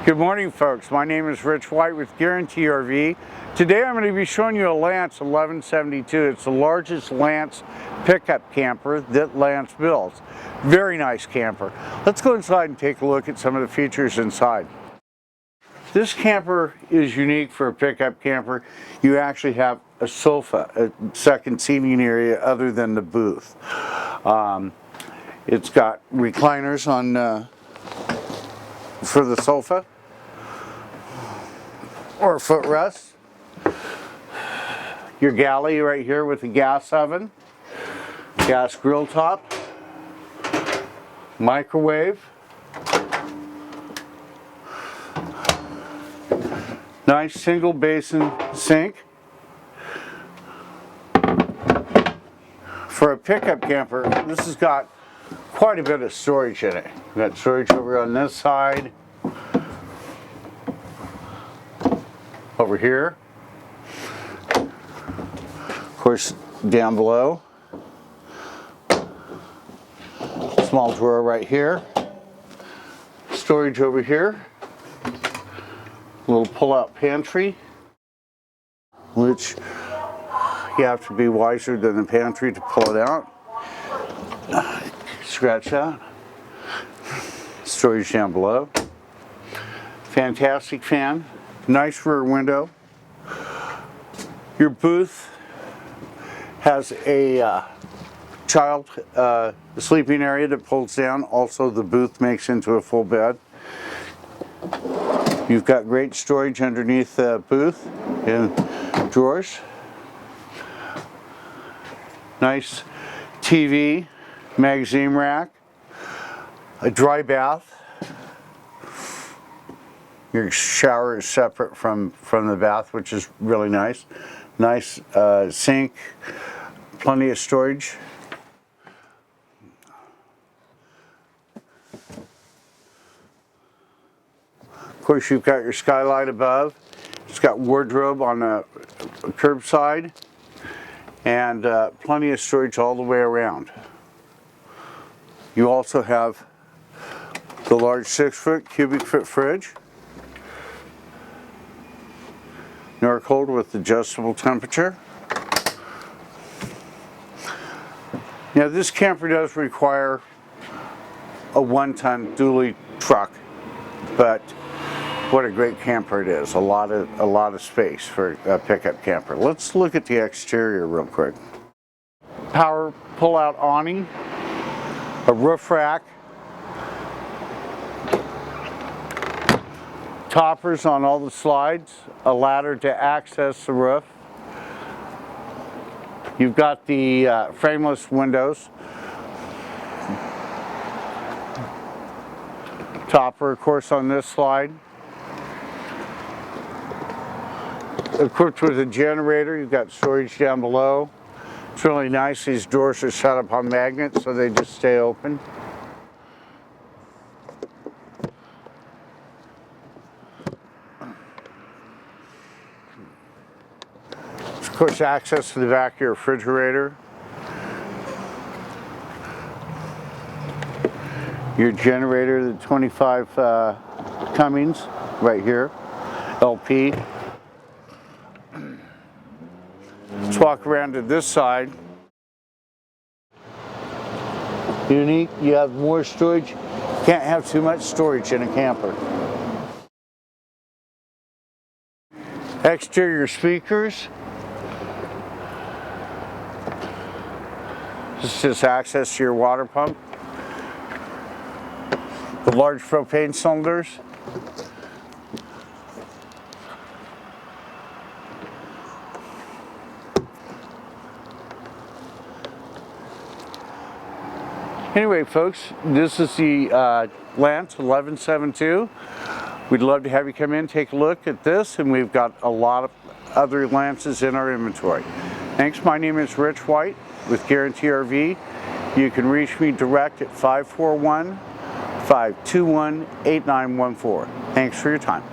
Good morning, folks. My name is Rich.White with Guaranty RV. Today I'm going to be showing you a Lance 1172. It's the largest Lance pickup camper that Lance builds. Very nice camper. Let's go inside and take a look at some of the features inside. This camper is unique for a pickup camper. You actually have a sofa, a second seating area other than the booth. It's got recliners on for the sofa or footrest. Your galley right here with a gas oven, gas grill top, microwave, nice single basin sink. For a pickup camper, this has got quite a bit of storage in it. We've got storage over on this side, over here, of course down below, small drawer right here, storage over here, little pull-out pantry, which you have to be wiser than the pantry to pull it out. Scratch out. Storage down below. Fantastic fan. Nice rear window. Your booth has a child sleeping area that pulls down. Also, the booth makes into a full bed. You've got great storage underneath the booth in drawers. Nice TV, magazine rack, a dry bath. Your shower is separate from the bath, which is really nice. Nice sink, plenty of storage. Of course, you've got your skylight above. It's got wardrobe on the curbside and plenty of storage all the way around. You also have the large 6-foot cubic foot fridge, Norcold with adjustable temperature. Now this camper does require a 1-ton dually truck, but what a great camper it is. A lot of space for a pickup camper. Let's look at the exterior real quick. Power pull-out awning, a roof rack, toppers on all the slides, a ladder to access the roof. You've got the frameless windows. Topper, of course, on this slide. Equipped with a generator, you've got storage down below. It's really nice. These doors are set up on magnets, so they just stay open. Of course, access to the back of your refrigerator. Your generator, the 25 Cummins, right here, LP. Let's walk around to this side. Unique, you have more storage. Can't have too much storage in a camper. Exterior speakers. This is just access to your water pump. The large propane cylinders. Anyway, folks, this is the Lance 1172. We'd love to have you come in, take a look at this, and we've got a lot of other Lances in our inventory. Thanks. My name is Rich.White with Guaranty RV. You can reach me direct at 541-521-8914. Thanks for your time.